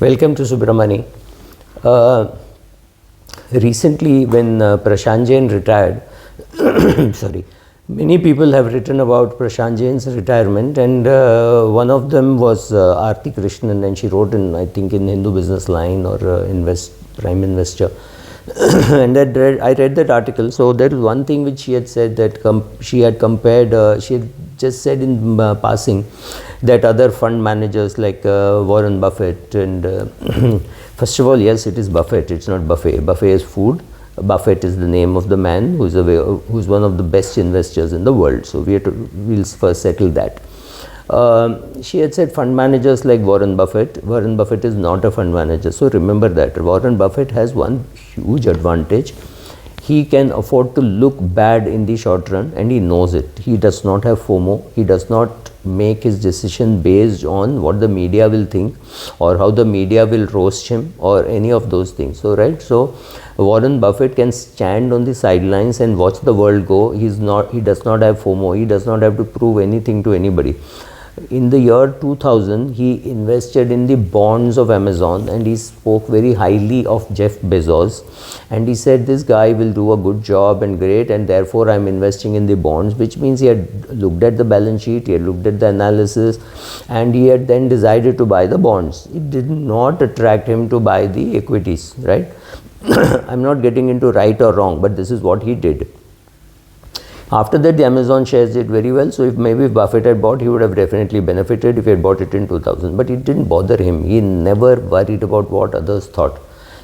Welcome to Subramani. Recently, when Prashant Jain retired, sorry, many people have written about Prashant Jain's retirement, and one of them was Aarti Krishnan, and she wrote in, I think, in Hindu Business Line or Prime Investor. And I read that article. So there is one thing which she had said that she had compared, she had just said in passing that other fund managers like Warren Buffett and first of all, yes, it is Buffett, it's not buffet. Buffet is food. Buffett is the name of the man who's one of the best investors in the world. So we'll first settle that. She had said fund managers like Warren Buffett. Warren Buffett is not a fund manager. So remember that. Warren Buffett has one huge advantage. He can afford to look bad in the short run, and he knows it. He does not have FOMO. He does not make his decision based on what the media will think or how the media will roast him or any of those things. So Warren Buffett can stand on the sidelines and watch the world go. He does not have FOMO. He does not have to prove anything to anybody. In the year 2000, he invested in the bonds of Amazon, and he spoke very highly of Jeff Bezos, and he said this guy will do a good job and great, and therefore I'm investing in the bonds, which means he had looked at the balance sheet, he had looked at the analysis, and he had then decided to buy the bonds. It did not attract him to buy the equities, right? I'm not getting into right or wrong, but this is what he did. After that, the Amazon shares did very well. So if Buffett had bought, he would have definitely benefited if he had bought it in 2000. But it didn't bother him. He never worried about what others thought.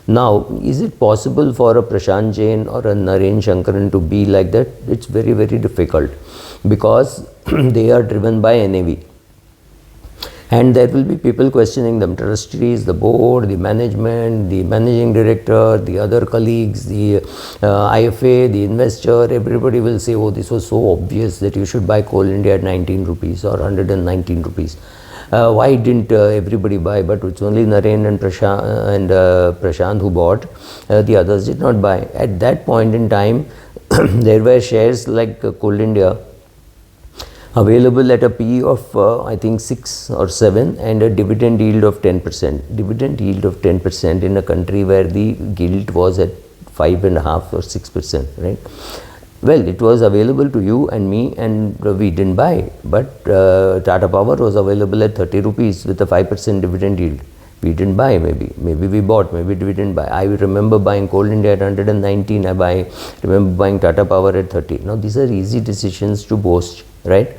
Now, is it possible for a Prashant Jain or a Naren Shankaran to be like that? It's very, very difficult because they are driven by NAV. And there will be people questioning them, trustees, the board, the management, the managing director, the other colleagues, the IFA, the investor. Everybody will say, oh, this was so obvious that you should buy Coal India at 19 rupees or 119 rupees. Why didn't everybody buy? But it's only Naren and Prashant who bought. The others did not buy. At that point in time, there were shares like Coal India available at a PE of I think 6 or 7 and a dividend yield of 10%. Dividend yield of 10% in a country where the gilt was at 5.5 or 6%, right? Well, it was available to you and me, and we didn't buy. But Tata Power was available at 30 rupees with a 5% dividend yield. We didn't buy, maybe we bought, maybe we didn't buy. I remember buying Coal India at 119, I remember buying Tata Power at 30. Now these are easy decisions to boast, right?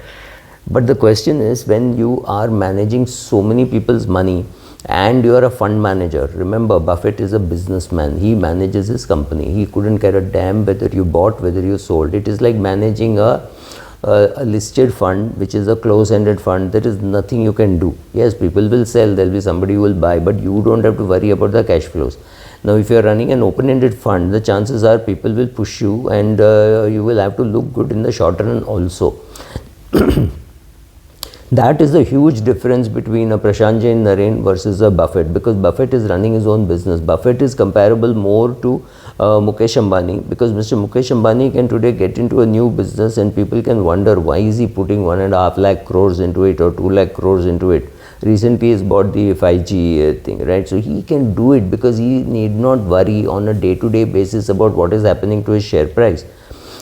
But the question is, when you are managing so many people's money and you are a fund manager, remember Buffett is a businessman, he manages his company, he couldn't care a damn whether you bought, whether you sold. It is like managing a listed fund, which is a close-ended fund. There is nothing you can do. Yes, people will sell, there will be somebody who will buy, but you don't have to worry about the cash flows. Now, if you are running an open-ended fund, the chances are people will push you, and you will have to look good in the short run also. That is the huge difference between a Prashant Jain Naren versus a Buffett, because Buffett is running his own business. Buffett is comparable more to Mukesh Ambani, because Mr. Mukesh Ambani can today get into a new business and people can wonder why is he putting 1.5 lakh crores into it or 2 lakh crores into it. Recently he's bought the 5G thing, right? So he can do it because he need not worry on a day-to-day basis about what is happening to his share price.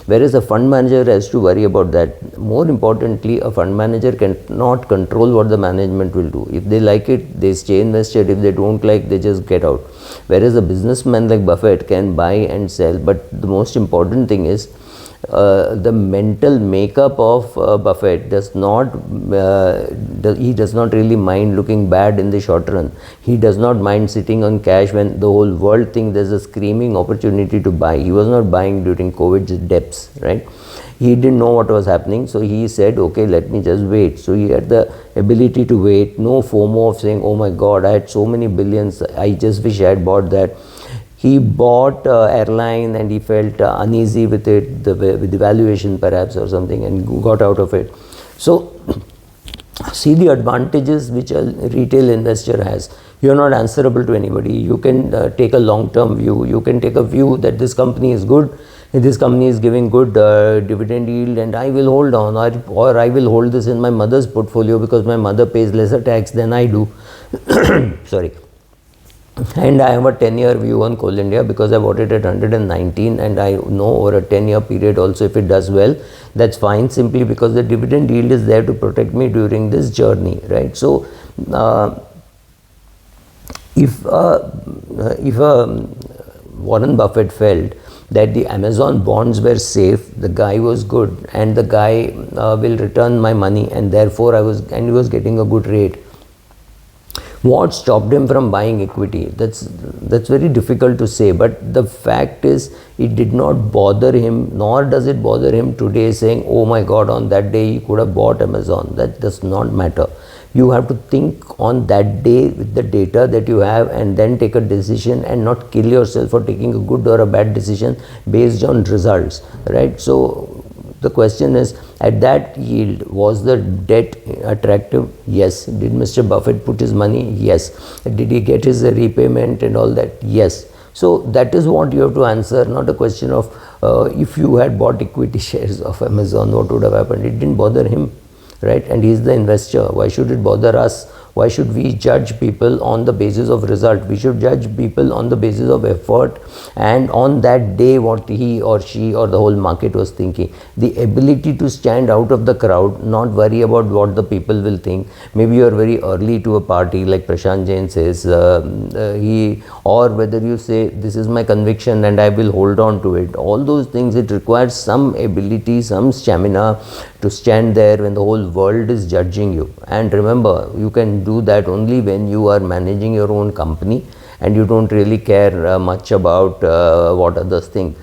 Whereas a fund manager has to worry about that. More importantly, a fund manager cannot control what the management will do. If they like it, they stay invested. If they don't like, they just get out. Whereas a businessman like Buffett can buy and sell. But the most important thing is the mental makeup of Buffett does not, he does not really mind looking bad in the short run. He does not mind sitting on cash when the whole world thinks there's a screaming opportunity to buy. He was not buying during COVID's depths, right? He didn't know what was happening, so he said, okay, let me just wait. So he had the ability to wait, no FOMO of saying, oh my God, I had so many billions, I just wish I had bought that. He bought airline and he felt uneasy with it, with the valuation perhaps or something, and got out of it. So see the advantages which a retail investor has. You are not answerable to anybody. You can take a long-term view. You can take a view that this company is good, this company is giving good dividend yield, and I will hold on, or I will hold this in my mother's portfolio because my mother pays lesser tax than I do. Sorry. And I have a 10-year view on Coal India because I bought it at 119, and I know over a 10-year period also if it does well, that's fine, simply because the dividend yield is there to protect me during this journey, right? So if Warren Buffett felt that the Amazon bonds were safe, the guy was good, and the guy will return my money, and therefore he was getting a good rate. What stopped him from buying equity? That's very difficult to say, but the fact is it did not bother him, nor does it bother him today, saying, oh my God, on that day he could have bought Amazon. That does not matter. You have to think on that day with the data that you have, and then take a decision, and not kill yourself for taking a good or a bad decision based on results, right? So the question is, at that yield, was the debt attractive? Yes. Did Mr. Buffett put his money? Yes. Did he get his repayment and all that? Yes. So that is what you have to answer, not a question of if you had bought equity shares of Amazon, what would have happened? It didn't bother him, right? And he is the investor. Why should it bother us? Why should we judge people on the basis of result? We should judge people on the basis of effort, and on that day what he or she or the whole market was thinking. The ability to stand out of the crowd, not worry about what the people will think. Maybe you are very early to a party, like Prashant Jain says, or whether you say this is my conviction and I will hold on to it. All those things, it requires some ability, some stamina to stand there when the whole world is judging you. And remember, you can do that only when you are managing your own company and you don't really care much about what others think.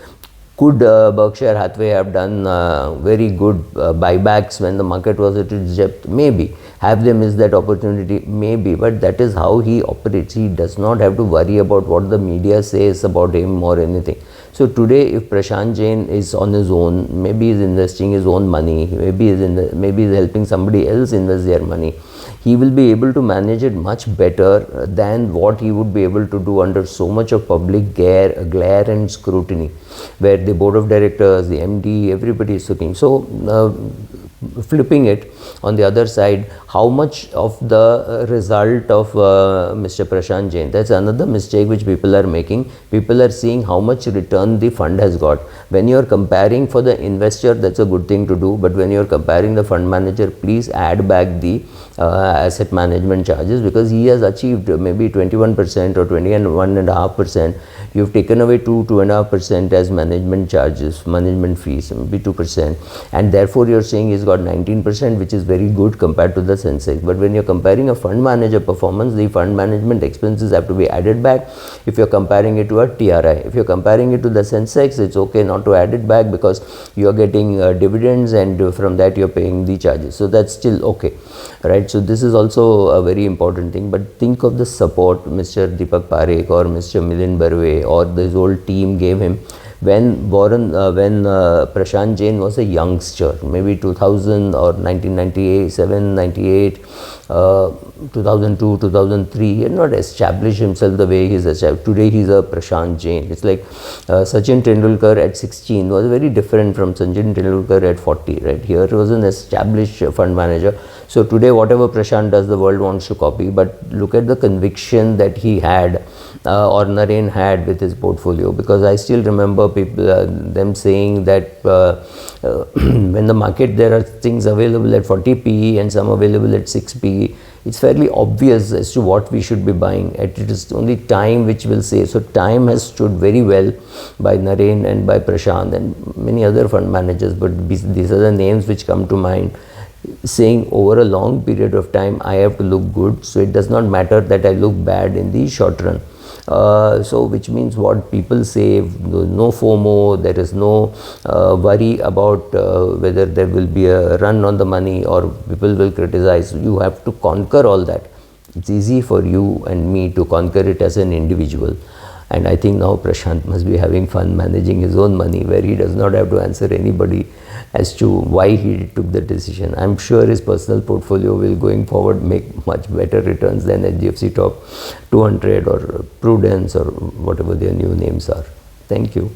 Could Berkshire Hathaway have done very good buybacks when the market was at its depth? Maybe. Have they missed that opportunity? Maybe. But that is how he operates. He does not have to worry about what the media says about him or anything. So today, if Prashant Jain is on his own, maybe he is investing his own money, maybe he is helping somebody else invest their money, he will be able to manage it much better than what he would be able to do under so much of public glare and scrutiny, where the board of directors, the MD, everybody is looking. So flipping it on the other side, how much of the result of Mr. Prashant Jain, that's another mistake which people are making. People are seeing how much return the fund has got. When you are comparing for the investor, that's a good thing to do, but when you are comparing the fund manager, please add back the asset management charges, because he has achieved maybe 21% or 21.5%. You've taken away 2.5% as management charges, management fees, maybe 2%, and therefore you're saying he's got 19%, which is very good compared to the Sensex. But when you're comparing a fund manager performance, the fund management expenses have to be added back. If you're comparing it to a TRI, if you're comparing it to the Sensex, it's okay not to add it back because you're getting dividends, and from that you're paying the charges. So that's still okay, right? So this is also a very important thing. But think of the support Mr. Deepak Parekh or Mr. Milind Barve or this whole team gave him when Prashant Jain was a youngster, maybe 2000 or 1997, 98, 2002, 2003. He had not established himself the way he's established. Today he's a Prashant Jain. It's like Sachin Tendulkar at 16 was very different from Sachin Tendulkar at 40, right? Here he was an established fund manager. So today whatever Prashant does, the world wants to copy. But look at the conviction that he had or Naren had with his portfolio, because I still remember people them saying that when the market, there are things available at 40 PE and some available at 6 PE. It's fairly obvious as to what we should be buying. It is only time which will say. So time has stood very well by Naren and by Prashant and many other fund managers, but these are the names which come to mind, saying over a long period of time I have to look good, so it does not matter that I look bad in the short run. So which means what people say, no FOMO, there is no worry about whether there will be a run on the money or people will criticize. You have to conquer all that. It's easy for you and me to conquer it as an individual. And I think now Prashant must be having fun managing his own money, where he does not have to answer anybody as to why he took the decision. I'm sure his personal portfolio will going forward make much better returns than HDFC Top 200 or Prudence or whatever their new names are. Thank you.